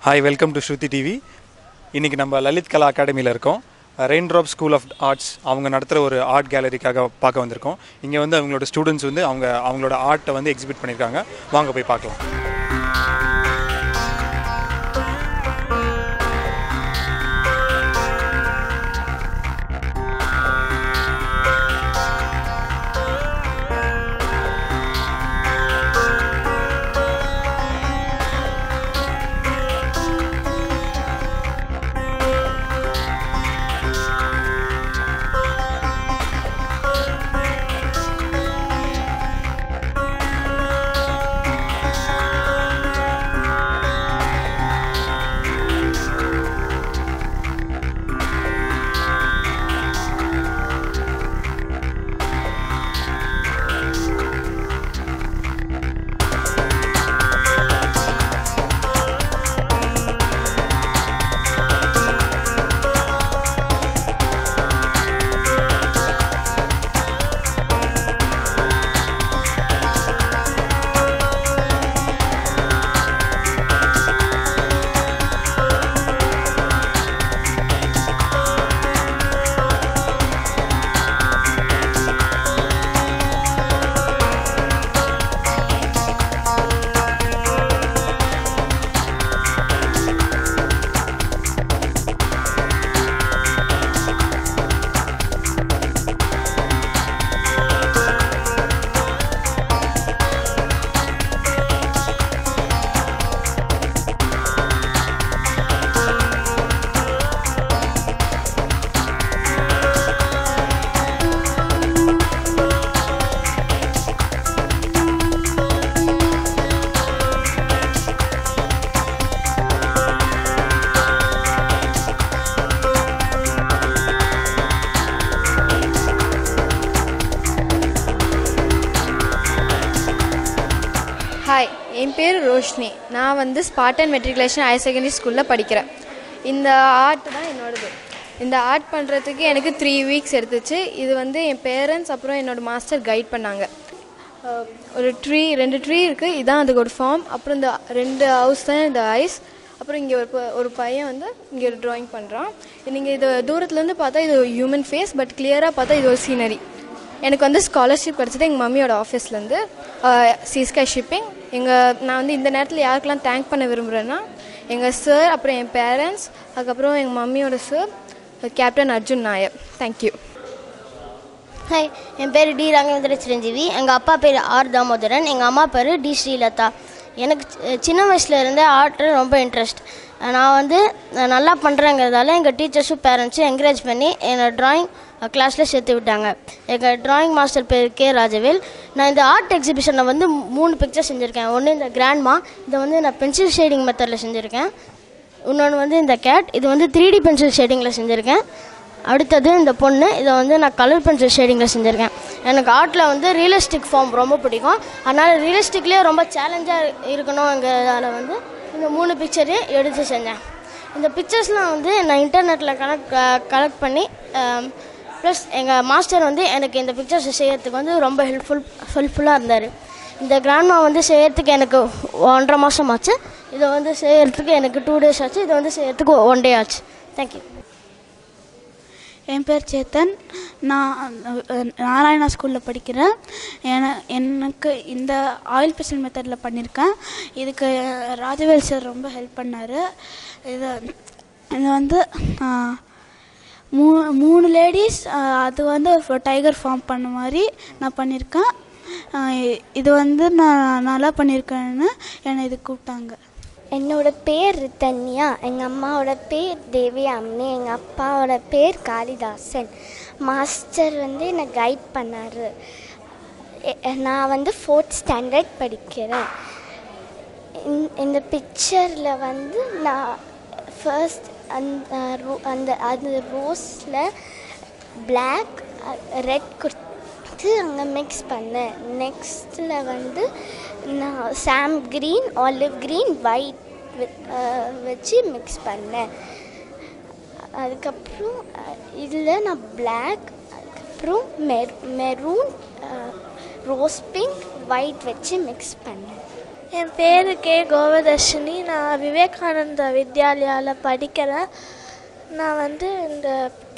Hi, welcome to Shruti TV. இன்னைக்கு நம்ம லலித் கலா அகாடமியில் இருக்கோம். ரெயின்ட்ராப் ஸ்கூல் ஆஃப் ஆர்ட்ஸ் அவங்க நடத்துகிற ஒரு ஆர்ட் கேலரிக்காக பார்க்க வந்திருக்கோம். இங்கே வந்து அவங்களோட ஸ்டூடெண்ட்ஸ் வந்து அவங்களோட ஆர்ட்டை வந்து எக்ஸிபிட் பண்ணியிருக்காங்க. வாங்க போய் பார்க்கலாம். ஹாய், என் பேர் ரோஷினி. நான் வந்து ஸ்பார்டன் மெட்ரிகுலேஷன் ஹையர் செகண்டரி ஸ்கூலில் படிக்கிறேன். இந்த ஆர்ட் தான் என்னோடது. இந்த ஆர்ட் பண்ணுறதுக்கு எனக்கு 3 வீக்ஸ் எடுத்துச்சு. இது வந்து என் பேரண்ட்ஸ் அப்புறம் என்னோடய மாஸ்டர் கைட் பண்ணாங்க. ஒரு 2 ட்ரீ இருக்குது, இதுதான் அதுக்கு ஒரு ஃபார்ம். அப்புறம் இந்த 2 ஹவுஸ் தான் இந்த ஐஸ். அப்புறம் இங்கே ஒரு பையன் வந்து இங்கே ஒரு ட்ராயிங் பண்ணுறான். நீங்கள் இது தூரத்துலேருந்து பார்த்தா இது ஹியூமன் ஃபேஸ், பட் கிளியராக பார்த்தா இது ஒரு சீனரி. எனக்கு வந்து ஸ்காலர்ஷிப் கிடச்சிது எங்கள் மம்மியோட ஆஃபீஸ்லேருந்து, சிஸ்கை ஷிப்பிங். நான் வந்து இந்த நேரத்தில் யாருக்கெல்லாம் தேங்க் பண்ண விரும்புகிறேன்னா எங்கள் சார், அப்புறம் என் பேரண்ட்ஸ், அதுக்கப்புறம் எங்கள் மம்மியோட sir captain Arjun Nair. Thank you. Hi, என் பேர் டி ராகவேந்திர சிரஞ்சீவி. எங்கள் அப்பா பேர் ஆர் தாமோதரன், எங்கள் அம்மா பேர் டி ஸ்ரீலதா. எனக்கு சின்ன வயசுலேருந்தே ஆர்ட்டில் ரொம்ப இன்ட்ரெஸ்ட். நான் வந்து நல்லா பண்ணுறேங்கிறதால எங்கள் டீச்சர்ஸும் பேரண்ட்ஸும் என்கரேஜ் பண்ணி என்னோடய ட்ராயிங் கிளாஸில் சேர்த்து விட்டாங்க. எங்கள் ட்ராயிங் மாஸ்டர் பேர் கே ராஜவேல். நான் இந்த ஆர்ட் எக்ஸிபிஷனில் வந்து 3 பிக்சர் செஞ்சுருக்கேன். ஒன்று இந்த கிராண்ட்மா, இதை வந்து நான் பென்சில் ஷேடிங் மெத்தடில் செஞ்சுருக்கேன். இன்னொன்று வந்து இந்த கேட், இது வந்து 3D பென்சில் ஷேடிங்கில் செஞ்சுருக்கேன். அடுத்தது இந்த பொண்ணு, இதை வந்து நான் கலர் பென்சில் ஷேடிங்கில் செஞ்சுருக்கேன். எனக்கு ஆர்ட்டில் வந்து ரியலிஸ்டிக் ஃபார்ம் ரொம்ப பிடிக்கும். அதனால் ரியலிஸ்டிக்லேயே ரொம்ப சேலஞ்சாக இருக்கணுங்கிறதால வந்து இந்த 3 பிக்சரையும் எடுத்து செஞ்சேன். இந்த பிக்சர்ஸ்லாம் வந்து நான் இன்டர்நெட்டில் கலெக்ட் பண்ணி ப்ளஸ் எங்கள் மாஸ்டர் வந்து எனக்கு இந்த பிக்சர்ஸ் செய்கிறதுக்கு வந்து ரொம்ப ஹெல்ப்ஃபுல்லாக இருந்தார். இந்த கிராண்ட்மா வந்து செய்கிறதுக்கு எனக்கு 1.5 மாதம் ஆச்சு. இதை வந்து செய்கிறதுக்கு எனக்கு 2 days ஆச்சு. இதை வந்து செய்கிறதுக்கு 1 day ஆச்சு. தேங்க்யூ. என் பேர் சேத்தன். நான் நாராயணா ஸ்கூலில் படிக்கிறேன். எனக்கு இந்த ஆயில் பென்சில் மெத்தடில் பண்ணியிருக்கேன். இதுக்கு ராஜவேல் சார் ரொம்ப ஹெல்ப் பண்ணார். இது வந்து 3 லேடிஸ், அது வந்து ஒரு டைகர் ஃபார்ம் பண்ண மாதிரி நான் பண்ணியிருக்கேன். இது வந்து நான் நல்லா பண்ணியிருக்கேன்னு என்னை இது கூப்பிட்டாங்க. என்னோட பேர் ரித்தன்யா. எங்கள் அம்மாவோட பேர் தேவி அம்னி. எங்கள் அப்பாவோட பேர் காளிதாசன். மாஸ்டர் வந்து என்னை கைட் பண்ணார். நான் வந்து 4th ஸ்டாண்டர்ட் படிக்கிறேன். இந்த பிக்சரில் வந்து நான் ஃபர்ஸ்ட் அந்த ரோஸில் பிளாக் ரெட் கொடுத்து அங்கே மிக்ஸ் பண்ணேன். நெக்ஸ்ட்டில் வந்து நான் சாம் க்ரீன், ஆலிவ் க்ரீன், ஒயிட் வச்சு மிக்ஸ் பண்ணேன். அதுக்கப்புறம் இதில் நான் பிளாக், அதுக்கப்புறம் மெரூன், ரோஸ் பிங்க், ஒயிட் வச்சு மிக்ஸ் பண்ணேன். என் பேர் கே கோவதர்ஷினி. நான் விவேகானந்தா வித்யாலயாவில் படிக்கிறேன். நான் வந்து இந்த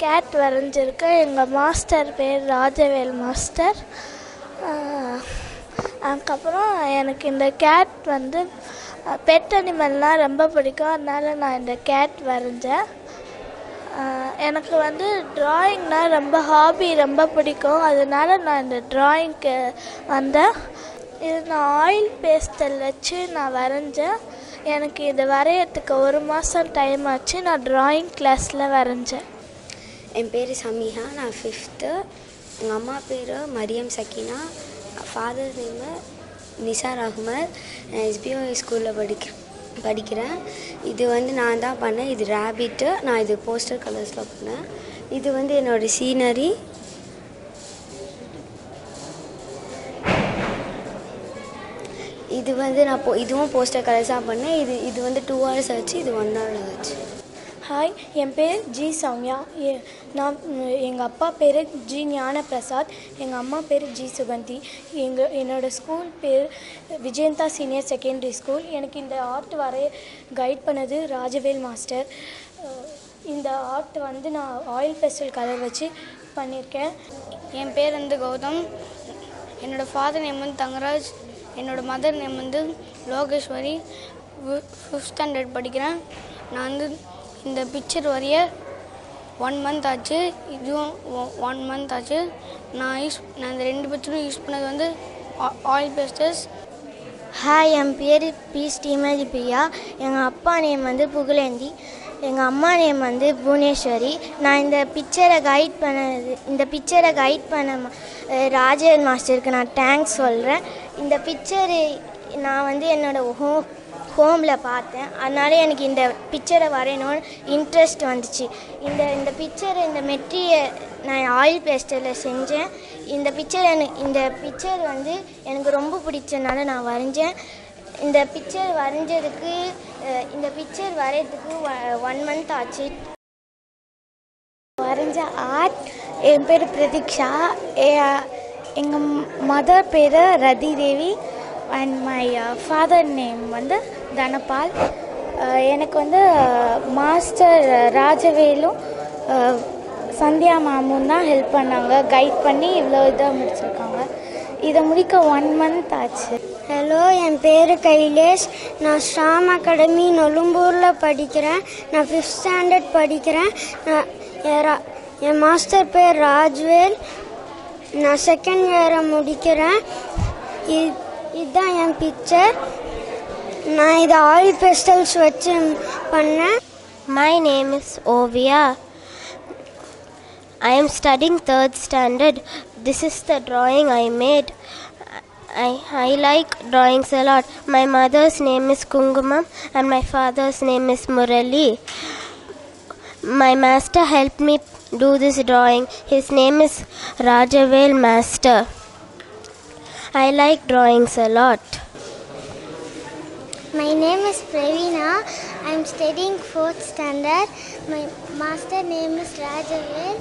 கேட் வரைஞ்சிருக்கேன். எங்கள் மாஸ்டர் பேர் ராஜவேல் மாஸ்டர். அதுக்கப்புறம் எனக்கு இந்த கேட் வந்து பெட் அனிமல்னால் ரொம்ப பிடிக்கும். அதனால் நான் இந்த கேட் வரைஞ்சேன். எனக்கு வந்து ட்ராயிங்னால் ரொம்ப ஹாபி, ரொம்ப பிடிக்கும். அதனால நான் இந்த ட்ராயிங்க்கு வந்தேன். இது நான் ஆயில் பேஸ்டல் வச்சு நான் வரைஞ்சேன். எனக்கு இது வரையறதுக்கு 1 மாதம் டைம் ஆச்சு. நான் ட்ராயிங் கிளாஸில் வரைஞ்சேன். என் பேர் சமீஹா. நான் 5th. எங்கள் அம்மா பேர் மரியம் சக்கீனா. Father name Nisar Ahmed. நான் SBOI ஸ்கூலில் படிக்கிறேன். இது வந்து நான் தான் பண்ணேன். இது ரேபிட்டு. நான் இது போஸ்டர் கலர்ஸில் பண்ணேன். இது வந்து என்னோடய சீனரி. இது வந்து நான் இதுவும் போஸ்டர் கலர்ஸாக பண்ணேன். இது வந்து 2 hours ஆச்சு. இது 1 hour ஆச்சு. ஹாய், என் பேர் ஜி சௌமியா. எங்கள் அப்பா பேர் ஜி ஞானபிரசாத். எங்கள் அம்மா பேர் ஜி சுகந்தி. என்னோடய ஸ்கூல் பேர் விஜயந்தா சீனியர் செகண்டரி ஸ்கூல். எனக்கு இந்த ஆர்ட் வரைய கைட் பண்ணது ராஜவேல் மாஸ்டர். இந்த ஆர்ட் வந்து நான் ஆயில் பேஸ்டல் கலர் வச்சு பண்ணியிருக்கேன். என் பேர் வந்து கௌதம். என்னோடய ஃபாதர் நேம் வந்து தங்கராஜ். என்னோடய மதர் நேம் வந்து லோகேஸ்வரி. 5th standard படிக்கிறேன். நான் வந்து இந்த பிக்சர் வரைய 1 month ஆச்சு. இதுவும் 1 month ஆச்சு. நான் இந்த 2 பிக்சரும் யூஸ் பண்ணது வந்து ஆயில் பேஸ்டர்ஸ். ஹாய், என் பேர் பி ஸ்ரீமதி பிரியா. எங்கள் அப்பா நேம் வந்து புகழேந்தி. எங்கள் அம்மா நேம் வந்து புவனேஸ்வரி. நான் இந்த பிக்சரை கைட் பண்ண ராஜவேல் மாஸ்டருக்கு நான் தேங்க்ஸ் சொல்கிறேன். இந்த பிக்சரு நான் வந்து என்னோடய ஹோமில் பார்த்தேன். அதனால எனக்கு இந்த பிக்சரை வரையணும்னு இன்ட்ரெஸ்ட் வந்துச்சு. இந்த மெட்டீரியல் நான் ஆயில் பேஸ்டரில் செஞ்சேன். இந்த பிக்சர் வந்து எனக்கு ரொம்ப பிடிச்சதுனால நான் வரைஞ்சேன். இந்த பிக்சர் வரைகிறதுக்கு 1 month ஆச்சு. வரைஞ்ச ஆர்ட். என் பேர் பிரதீக்ஷா. எங்கள் மதர் பேர் ரதி தேவி. அண்ட் மை ஃபாதர் நேம் வந்து தனபால். எனக்கு வந்து மாஸ்டர் ராஜவேலும் சந்தியா மேமும் தான் ஹெல்ப் பண்ணாங்க. கைட் பண்ணி இவ்வளோ இதாக முடிச்சிருக்காங்க. இதை முடிக்க 1 month ஆச்சு. ஹலோ, என் பேர் கைலேஷ். நான் ஸ்டாம் அகாடமி நொலும்பூரில் படிக்கிறேன். நான் 5th standard படிக்கிறேன். என் மாஸ்டர் பேர் ராஜ்வேல். நான் 2nd year முடிக்கிறேன். இதுதான் என் பிக்சர். நான் இதை ஆயில் பேஸ்டல்ஸ் வச்சு பண்ணேன். My name is Ovia. I am studying 3rd standard. This is the drawing I made. I like drawings a lot. My mother's name is Kungumam and my father's name is Murali. My master helped me do this drawing. His name is Rajavel Master. I like drawings a lot. My name is Pravina. I am studying 4th standard. My master name is Rajavel.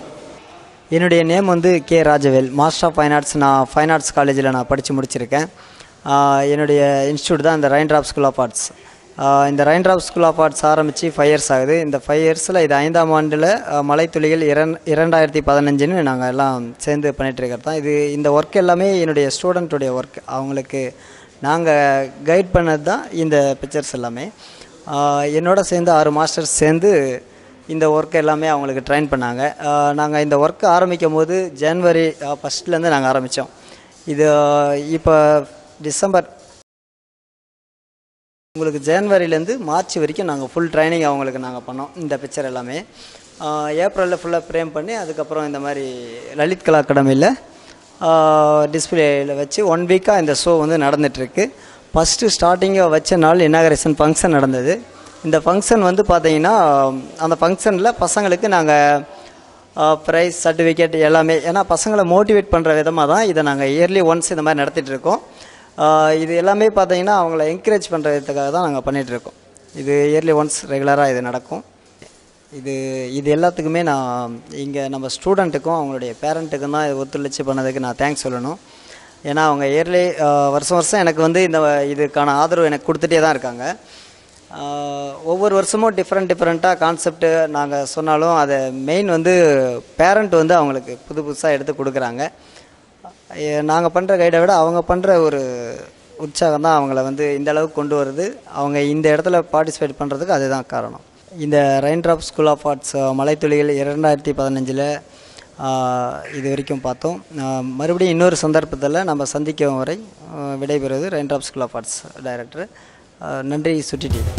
என்னுடைய name வந்து K Rajavel. Master of fine arts. நான் fine arts காலேஜில் நான் படித்து முடிச்சிருக்கேன். என்னுடைய institute தான் இந்த ரெயின்ட்ராப் ஸ்கூல் ஆஃப் ஆர்ட்ஸ். இந்த ரெயின்ட்ராப் ஸ்கூல் ஆஃப் ஆர்ட்ஸ் ஆரம்பித்து 5 years ஆகுது. இந்த 5 yearsல இது 5ஆம் ஆண்டில் மலைத்துளிகள் 2015 நாங்கள் எல்லாம் சேர்ந்து பண்ணிகிட்ருக்கிறது தான். இந்த ஒர்க் எல்லாமே என்னுடைய ஸ்டூடெண்ட்டுடைய ஒர்க். அவங்களுக்கு நாங்கள் கைட் பண்ணது தான் இந்த பிக்சர்ஸ் எல்லாமே. என்னோட சேர்ந்து 6 மாஸ்டர்ஸ் சேர்ந்து இந்த ஒர்க் எல்லாமே அவங்களுக்கு ட்ரைன் பண்ணாங்க. நாங்கள் இந்த ஒர்க் ஆரம்பிக்கும் போது ஜனவரி 1 நாங்கள் ஆரம்பித்தோம். இது இப்போ டிசம்பர் உங்களுக்கு ஜனவரிலேருந்து மார்ச் வரைக்கும் நாங்கள் ஃபுல் ட்ரைனிங் அவங்களுக்கு நாங்கள் பண்ணோம். இந்த பிக்சர் எல்லாமே ஏப்ரலில் ஃபுல்லாக ஃப்ரேம் பண்ணி அதுக்கப்புறம் இந்த மாதிரி லலித் கலா அகாடமியில் டிஸ்பிளேயில் வச்சு 1 week இந்த ஷோ வந்து நடந்துகிட்ருக்கு. ஃபஸ்ட்டு ஸ்டார்டிங்காக வச்ச நாள் இனாகரேஷன் ஃபங்க்ஷன் நடந்தது. இந்த ஃபங்க்ஷன் வந்து பார்த்திங்கன்னா அந்த ஃபங்க்ஷனில் பசங்களுக்கு நாங்கள் ப்ரைஸ் சர்டிஃபிகேட் எல்லாமே, ஏன்னா பசங்களை மோட்டிவேட் பண்ணுற விதமாக தான் இதை நாங்கள் இயர்லி ஒன்ஸ் இந்த மாதிரி நடத்திட்டுருக்கோம். இது எல்லாமே பார்த்திங்கன்னா அவங்கள என்கரேஜ் பண்ணுற விதத்துக்காக தான் நாங்கள் பண்ணிகிட்ருக்கோம். இது இயர்லி ஒன்ஸ் ரெகுலராக இது நடக்கும். இது எல்லாத்துக்குமே நான் இங்கே நம்ம ஸ்டூடெண்ட்டுக்கும் அவங்களுடைய பேரண்ட்டுக்கும் தான் ஒத்துழைச்சி பண்ணதுக்கு நான் தேங்க்ஸ் சொல்லணும். ஏன்னா அவங்க இயர்லி வருஷம் வருஷம் எனக்கு வந்து இதுக்கான ஆதரவு எனக்கு கொடுத்துட்டே தான் இருக்காங்க. ஒவ்வொரு வருஷமும் டிஃப்ரெண்ட்டாக கான்செப்ட்டு நாங்கள் சொன்னாலும் அதை மெயின் வந்து பேரண்ட் வந்து அவங்களுக்கு புதுசாக எடுத்து கொடுக்குறாங்க. நாங்கள் பண்ணுற கைடை விட அவங்க பண்ணுற ஒரு உற்சாகம் தான் அவங்கள வந்து இந்த அளவுக்கு கொண்டு வருது. அவங்க இந்த இடத்துல பார்ட்டிசிபேட் பண்ணுறதுக்கு அதுதான் காரணம். இந்த ரெயின்ட்ராப் ஸ்கூல் ஆஃப் ஆர்ட்ஸ் மலைத்துளிகள் 2015 இது வரைக்கும் பார்த்தோம். மறுபடியும் இன்னொரு சந்தர்ப்பத்தில் நம்ம சந்திக்கும் வரை விடைபெறுவது raindrop school of arts director. நன்றி சுட்டி டிவி.